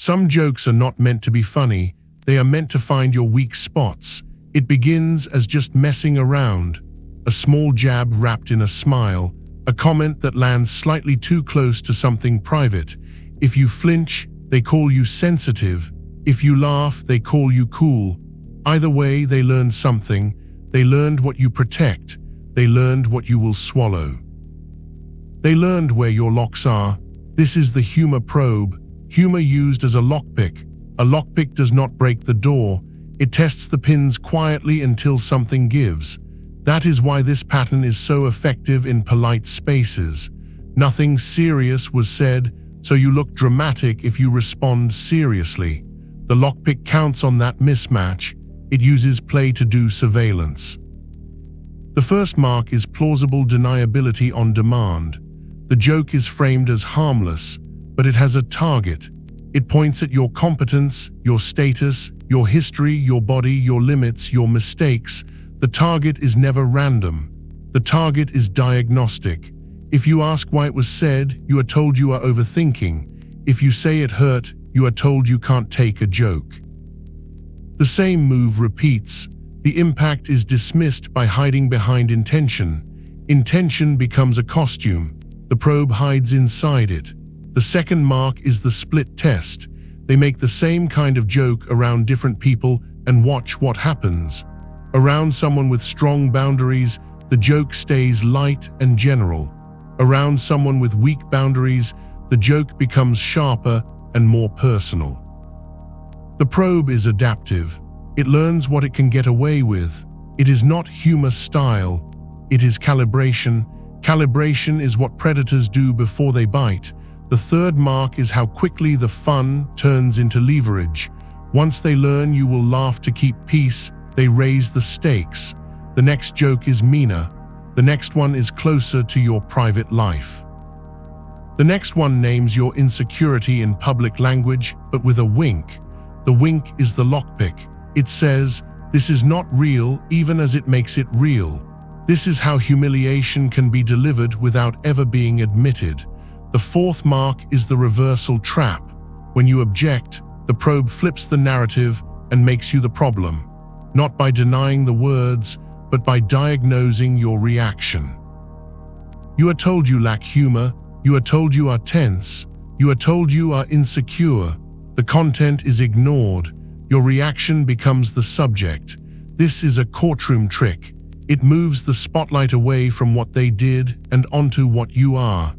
Some jokes are not meant to be funny, they are meant to find your weak spots. It begins as just messing around, a small jab wrapped in a smile, a comment that lands slightly too close to something private. If you flinch, they call you sensitive. If you laugh, they call you cool. Either way, they learned something. They learned what you protect. They learned what you will swallow. They learned where your locks are. This is the humor probe. Humor used as a lockpick. A lockpick does not break the door. It tests the pins quietly until something gives. That is why this pattern is so effective in polite spaces. Nothing serious was said, so you look dramatic if you respond seriously. The lockpick counts on that mismatch. It uses play to do surveillance. The first mark is plausible deniability on demand. The joke is framed as harmless, but it has a target. It points at your competence, your status, your history, your body, your limits, your mistakes. The target is never random. The target is diagnostic. If you ask why it was said, you are told you are overthinking. If you say it hurt, you are told you can't take a joke. The same move repeats. The impact is dismissed by hiding behind intention. Intention becomes a costume. The probe hides inside it. The second mark is the split test. They make the same kind of joke around different people and watch what happens. Around someone with strong boundaries, the joke stays light and general. Around someone with weak boundaries, the joke becomes sharper and more personal. The probe is adaptive. It learns what it can get away with. It is not humor style. It is calibration. Calibration is what predators do before they bite. The third mark is how quickly the fun turns into leverage. Once they learn you will laugh to keep peace, they raise the stakes. The next joke is meaner. The next one is closer to your private life. The next one names your insecurity in public language, but with a wink. The wink is the lockpick. It says, "This is not real," even as it makes it real. This is how humiliation can be delivered without ever being admitted. The fourth mark is the reversal trap. When you object, the probe flips the narrative and makes you the problem. Not by denying the words, but by diagnosing your reaction. You are told you lack humor. You are told you are tense. You are told you are insecure. The content is ignored. Your reaction becomes the subject. This is a courtroom trick. It moves the spotlight away from what they did and onto what you are.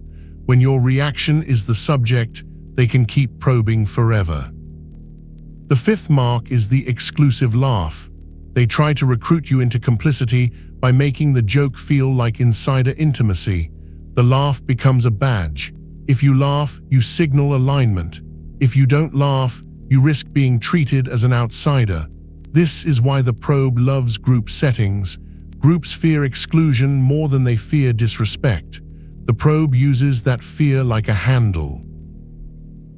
When your reaction is the subject, they can keep probing forever. The fifth mark is the exclusive laugh. They try to recruit you into complicity by making the joke feel like insider intimacy. The laugh becomes a badge. If you laugh, you signal alignment. If you don't laugh, you risk being treated as an outsider. This is why the probe loves group settings. Groups fear exclusion more than they fear disrespect. The probe uses that fear like a handle.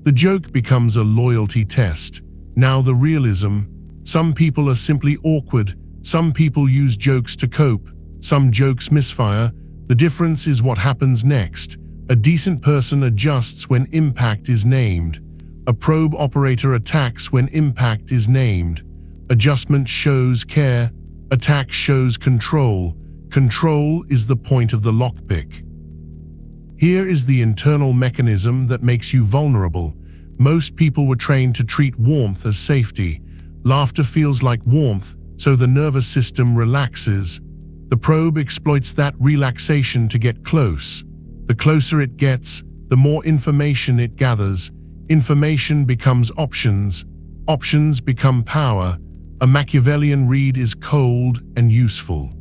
The joke becomes a loyalty test. Now the realism. Some people are simply awkward. Some people use jokes to cope. Some jokes misfire. The difference is what happens next. A decent person adjusts when impact is named. A probe operator attacks when impact is named. Adjustment shows care. Attack shows control. Control is the point of the lockpick. Here is the internal mechanism that makes you vulnerable. Most people were trained to treat warmth as safety. Laughter feels like warmth, so the nervous system relaxes. The probe exploits that relaxation to get close. The closer it gets, the more information it gathers. Information becomes options. Options become power. A Machiavellian read is cold and useful.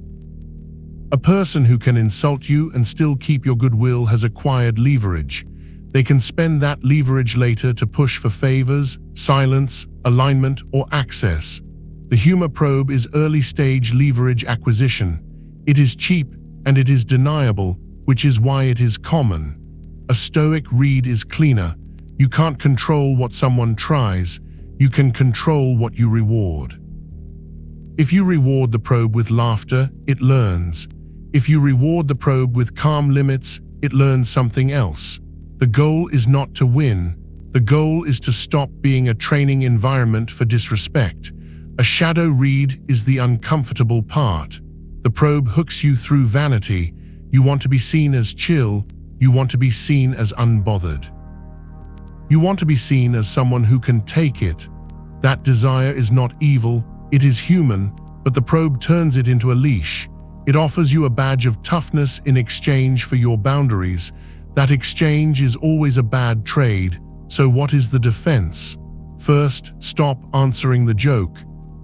A person who can insult you and still keep your goodwill has acquired leverage. They can spend that leverage later to push for favors, silence, alignment, or access. The humor probe is early-stage leverage acquisition. It is cheap and it is deniable, which is why it is common. A stoic read is cleaner. You can't control what someone tries. You can control what you reward. If you reward the probe with laughter, it learns. If you reward the probe with calm limits, it learns something else. The goal is not to win. The goal is to stop being a training environment for disrespect. A shadow read is the uncomfortable part. The probe hooks you through vanity. You want to be seen as chill. You want to be seen as unbothered. You want to be seen as someone who can take it. That desire is not evil, it is human, but the probe turns it into a leash. It offers you a badge of toughness in exchange for your boundaries. That exchange is always a bad trade. So what is the defense? First, stop answering the joke.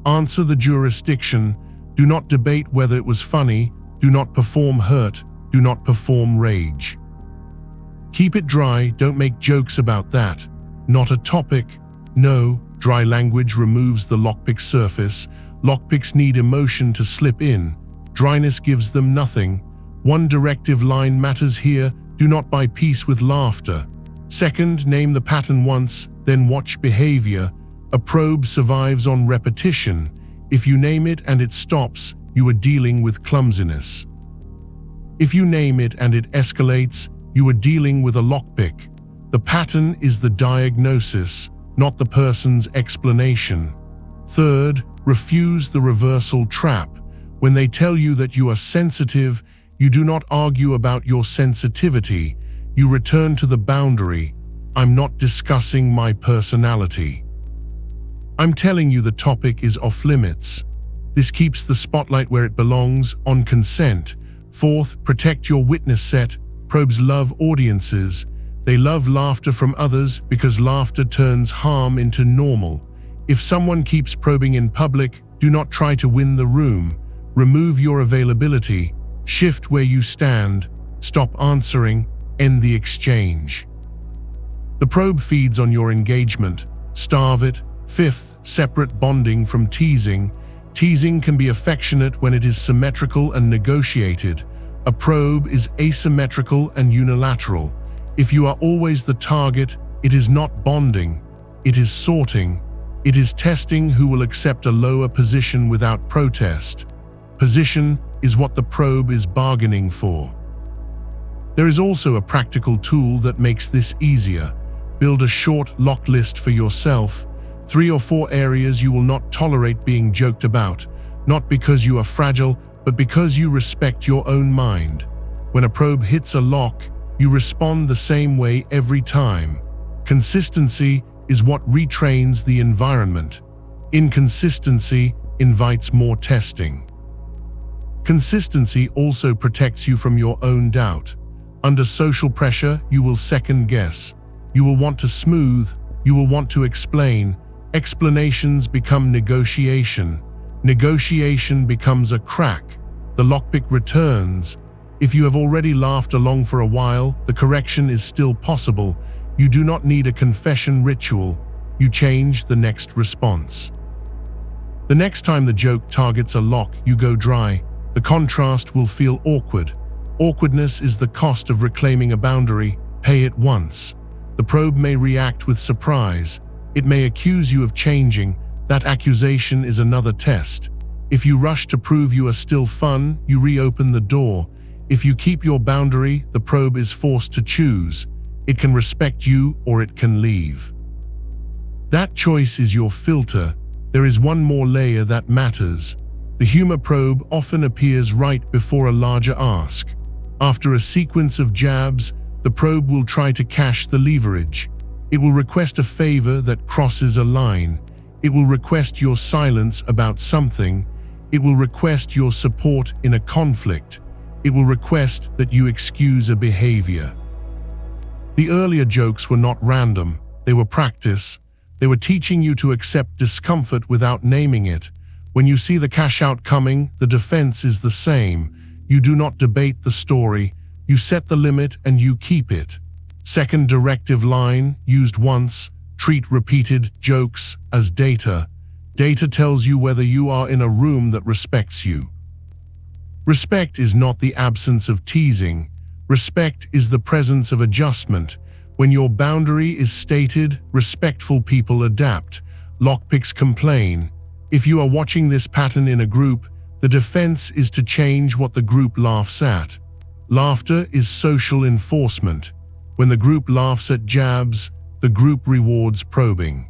Answer the jurisdiction. Do not debate whether it was funny. Do not perform hurt. Do not perform rage. Keep it dry, don't make jokes about that. Not a topic. No, dry language removes the lockpick surface. Lockpicks need emotion to slip in. Dryness gives them nothing. One directive line matters here: do not buy peace with laughter. Second, name the pattern once, then watch behavior. A probe survives on repetition. If you name it and it stops, you are dealing with clumsiness. If you name it and it escalates, you are dealing with a lockpick. The pattern is the diagnosis, not the person's explanation. Third, refuse the reversal trap. When they tell you that you are sensitive, you do not argue about your sensitivity. You return to the boundary. I'm not discussing my personality. I'm telling you the topic is off limits. This keeps the spotlight where it belongs, on consent. Fourth, protect your witness set. Probes love audiences. They love laughter from others because laughter turns harm into normal. If someone keeps probing in public, do not try to win the room. Remove your availability. Shift where you stand. Stop answering. End the exchange. The probe feeds on your engagement. Starve it. Fifth, separate bonding from teasing. Teasing can be affectionate when it is symmetrical and negotiated. A probe is asymmetrical and unilateral. If you are always the target, it is not bonding. It is sorting. It is testing who will accept a lower position without protest. Position is what the probe is bargaining for. There is also a practical tool that makes this easier. Build a short lock list for yourself. 3 or 4 areas you will not tolerate being joked about, not because you are fragile, but because you respect your own mind. When a probe hits a lock, you respond the same way every time. Consistency is what retrains the environment. Inconsistency invites more testing. Consistency also protects you from your own doubt. Under social pressure, you will second guess. You will want to smooth. You will want to explain. Explanations become negotiation. Negotiation becomes a crack. The lockpick returns. If you have already laughed along for a while, the correction is still possible. You do not need a confession ritual. You change the next response. The next time the joke targets a lock, you go dry. The contrast will feel awkward. Awkwardness is the cost of reclaiming a boundary. Pay it once. The probe may react with surprise. It may accuse you of changing. That accusation is another test. If you rush to prove you are still fun, you reopen the door. If you keep your boundary, the probe is forced to choose. It can respect you or it can leave. That choice is your filter. There is one more layer that matters. The humor probe often appears right before a larger ask. After a sequence of jabs, the probe will try to cash the leverage. It will request a favor that crosses a line. It will request your silence about something. It will request your support in a conflict. It will request that you excuse a behavior. The earlier jokes were not random. They were practice. They were teaching you to accept discomfort without naming it. When you see the cash out coming, the defense is the same. You do not debate the story. You set the limit and you keep it. Second directive line, used once. Treat repeated jokes as data. Data tells you whether you are in a room that respects you. Respect is not the absence of teasing. Respect is the presence of adjustment. When your boundary is stated, respectful people adapt. Lockpicks complain. If you are watching this pattern in a group, the defense is to change what the group laughs at. Laughter is social enforcement. When the group laughs at jabs, the group rewards probing.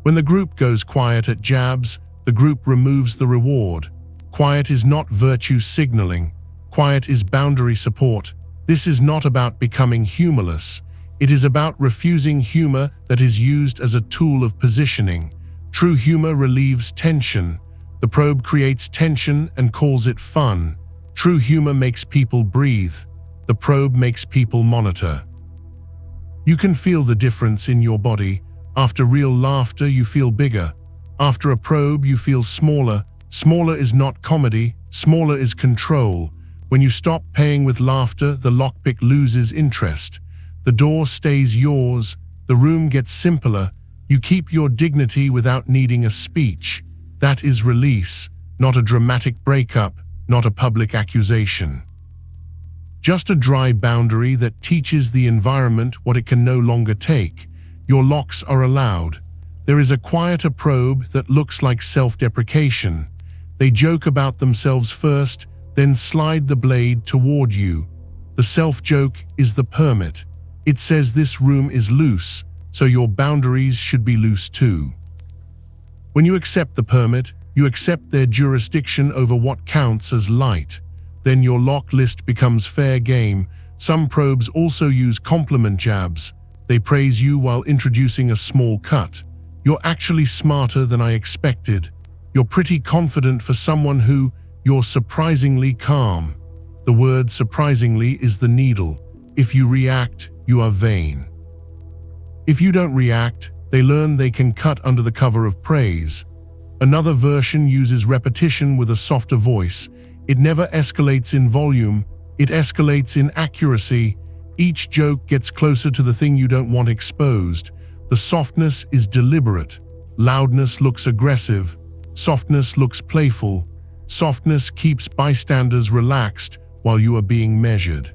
When the group goes quiet at jabs, the group removes the reward. Quiet is not virtue signaling. Quiet is boundary support. This is not about becoming humorless. It is about refusing humor that is used as a tool of positioning. True humor relieves tension. The probe creates tension and calls it fun. True humor makes people breathe. The probe makes people monitor. You can feel the difference in your body. After real laughter, you feel bigger. After a probe, you feel smaller. Smaller is not comedy. Smaller is control. When you stop paying with laughter, the lockpick loses interest. The door stays yours. The room gets simpler. You keep your dignity without needing a speech. That is release, not a dramatic breakup, not a public accusation. Just a dry boundary that teaches the environment what it can no longer take. Your locks are allowed. There is a quieter probe that looks like self-deprecation. They joke about themselves first, then slide the blade toward you. The self-joke is the permit. It says this room is loose, so your boundaries should be loose too. When you accept the permit, you accept their jurisdiction over what counts as light. Then your lock list becomes fair game. Some probes also use compliment jabs. They praise you while introducing a small cut. You're actually smarter than I expected. You're pretty confident for someone who, you're surprisingly calm. The word surprisingly is the needle. If you react, you are vain. If you don't react, they learn they can cut under the cover of praise. Another version uses repetition with a softer voice. It never escalates in volume, it escalates in accuracy. Each joke gets closer to the thing you don't want exposed. The softness is deliberate. Loudness looks aggressive. Softness looks playful. Softness keeps bystanders relaxed while you are being measured.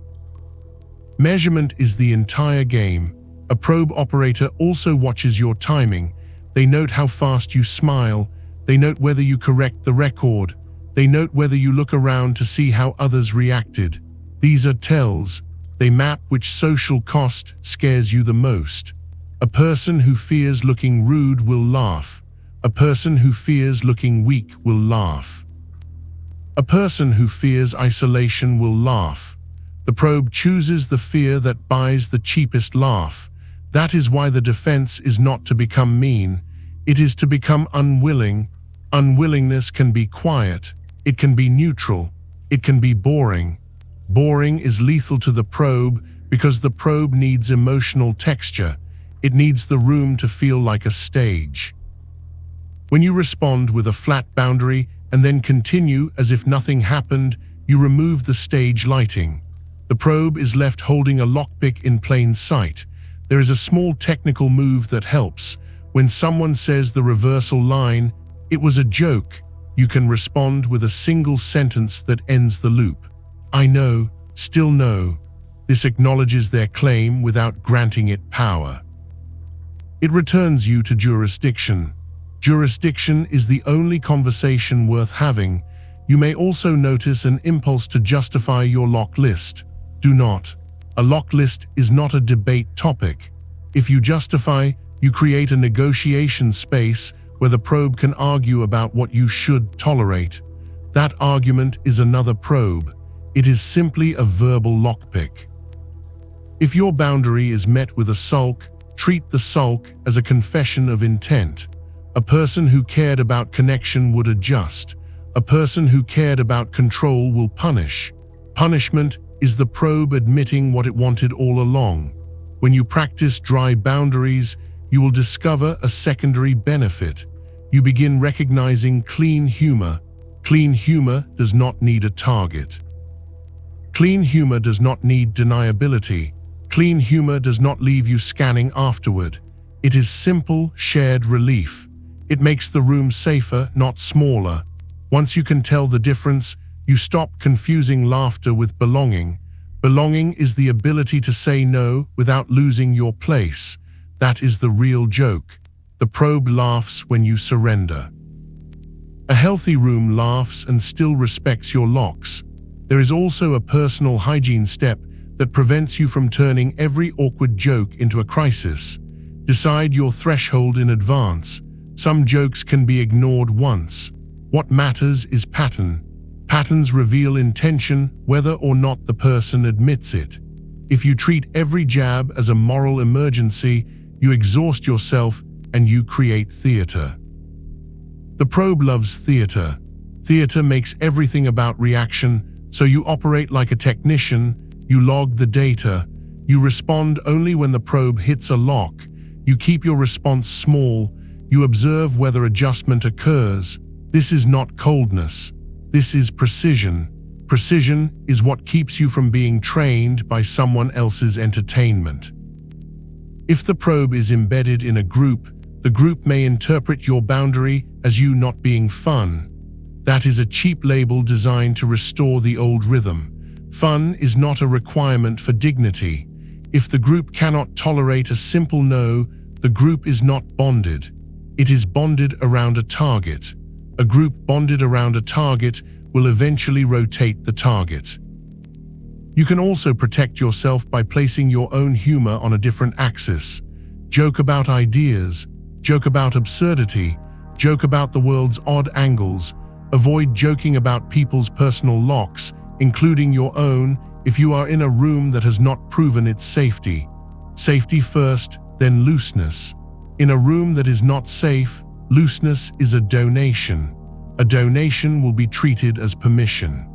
Measurement is the entire game. A probe operator also watches your timing. They note how fast you smile. They note whether you correct the record. They note whether you look around to see how others reacted. These are tells. They map which social cost scares you the most. A person who fears looking rude will laugh. A person who fears looking weak will laugh. A person who fears isolation will laugh. The probe chooses the fear that buys the cheapest laugh. That is why the defense is not to become mean. It is to become unwilling. Unwillingness can be quiet. It can be neutral. It can be boring. Boring is lethal to the probe because the probe needs emotional texture. It needs the room to feel like a stage. When you respond with a flat boundary and then continue as if nothing happened, you remove the stage lighting. The probe is left holding a lockpick in plain sight. There is a small technical move that helps. When someone says the reversal line, "It was a joke," you can respond with a single sentence that ends the loop. "I know, still know." This acknowledges their claim without granting it power. It returns you to jurisdiction. Jurisdiction is the only conversation worth having. You may also notice an impulse to justify your lock list. Do not. A lock list is not a debate topic. If you justify, you create a negotiation space where the probe can argue about what you should tolerate. That argument is another probe. It is simply a verbal lockpick. If your boundary is met with a sulk, treat the sulk as a confession of intent. A person who cared about connection would adjust. A person who cared about control will punish. Punishment is the probe admitting what it wanted all along. When you practice dry boundaries, you will discover a secondary benefit. You begin recognizing clean humor. Clean humor does not need a target. Clean humor does not need deniability. Clean humor does not leave you scanning afterward. It is simple, shared relief. It makes the room safer, not smaller. Once you can tell the difference, you stop confusing laughter with belonging. Belonging is the ability to say no without losing your place. That is the real joke. The probe laughs when you surrender. A healthy room laughs and still respects your locks. There is also a personal hygiene step that prevents you from turning every awkward joke into a crisis. Decide your threshold in advance. Some jokes can be ignored once. What matters is pattern. Patterns reveal intention, whether or not the person admits it. If you treat every jab as a moral emergency, you exhaust yourself and you create theater. The probe loves theater. Theater makes everything about reaction, so you operate like a technician, you log the data, you respond only when the probe hits a lock, you keep your response small, you observe whether adjustment occurs. This is not coldness. This is precision. Precision is what keeps you from being trained by someone else's entertainment. If the probe is embedded in a group, the group may interpret your boundary as you not being fun. That is a cheap label designed to restore the old rhythm. Fun is not a requirement for dignity. If the group cannot tolerate a simple no, the group is not bonded. It is bonded around a target. A group bonded around a target will eventually rotate the target. You can also protect yourself by placing your own humor on a different axis. Joke about ideas, joke about absurdity, joke about the world's odd angles. Avoid joking about people's personal locks, including your own, if you are in a room that has not proven its safety. Safety first, then looseness. In a room that is not safe, looseness is a donation. A donation will be treated as permission.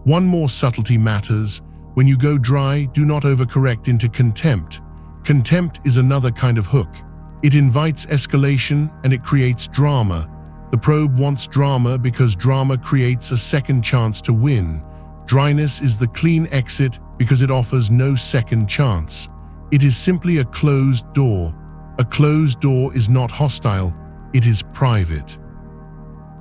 One more subtlety matters. When you go dry, do not overcorrect into contempt. Contempt is another kind of hook. It invites escalation and it creates drama. The probe wants drama because drama creates a second chance to win. Dryness is the clean exit because it offers no second chance. It is simply a closed door. A closed door is not hostile, it is private.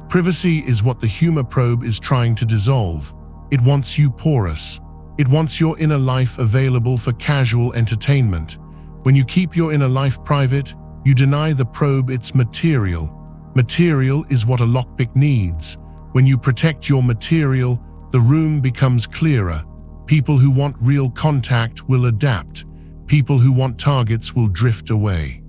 Privacy is what the humor probe is trying to dissolve. It wants you porous. It wants your inner life available for casual entertainment. When you keep your inner life private, you deny the probe its material. Material is what a lockpick needs. When you protect your material, the room becomes clearer. People who want real contact will adapt. People who want targets will drift away.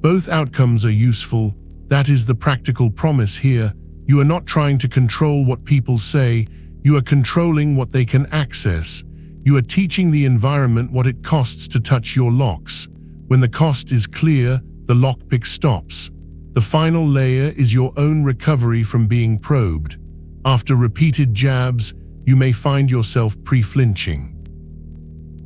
Both outcomes are useful. That is the practical promise here. You are not trying to control what people say. You are controlling what they can access. You are teaching the environment what it costs to touch your locks. When the cost is clear, the lockpick stops. The final layer is your own recovery from being probed. After repeated jabs, you may find yourself pre-flinching.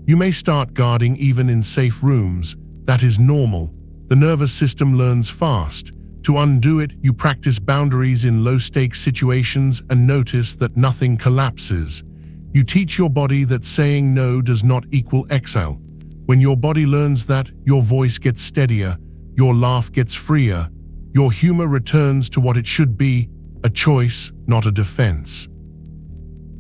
You may start guarding even in safe rooms. That is normal. The nervous system learns fast. To undo it, you practice boundaries in low-stakes situations and notice that nothing collapses. You teach your body that saying no does not equal exile. When your body learns that, your voice gets steadier, your laugh gets freer, your humor returns to what it should be, a choice, not a defense.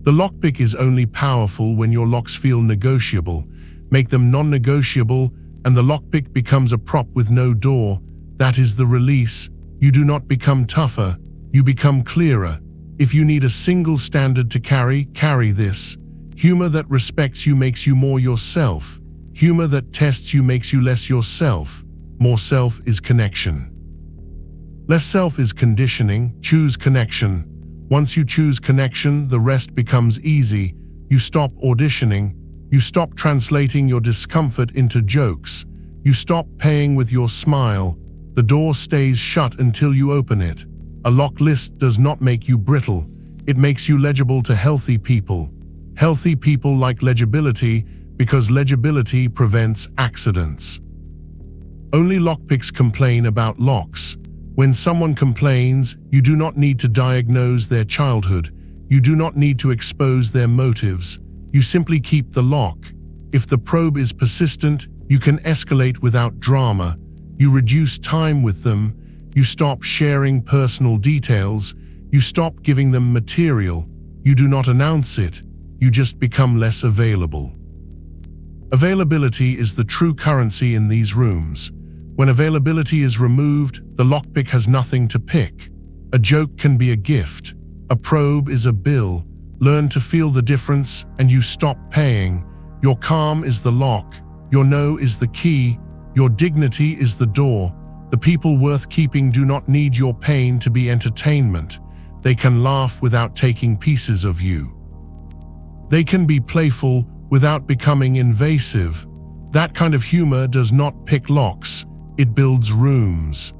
The lockpick is only powerful when your locks feel negotiable. Make them non-negotiable, and the lockpick becomes a prop with no door. That is the release. You do not become tougher, you become clearer. If you need a single standard to carry, carry this. Humor that respects you makes you more yourself. Humor that tests you makes you less yourself. More self is connection. Less self is conditioning. Choose connection. Once you choose connection, the rest becomes easy. You stop auditioning. You stop translating your discomfort into jokes. You stop paying with your smile. The door stays shut until you open it. A lock list does not make you brittle. It makes you legible to healthy people. Healthy people like legibility because legibility prevents accidents. Only lockpicks complain about locks. When someone complains, you do not need to diagnose their childhood. You do not need to expose their motives. You simply keep the lock. If the probe is persistent, you can escalate without drama. You reduce time with them. You stop sharing personal details. You stop giving them material. You do not announce it. You just become less available. Availability is the true currency in these rooms. When availability is removed, the lockpick has nothing to pick. A joke can be a gift. A probe is a bill. Learn to feel the difference and you stop paying. Your calm is the lock. Your no is the key. Your dignity is the door. The people worth keeping do not need your pain to be entertainment. They can laugh without taking pieces of you. They can be playful without becoming invasive. That kind of humor does not pick locks, it builds rooms.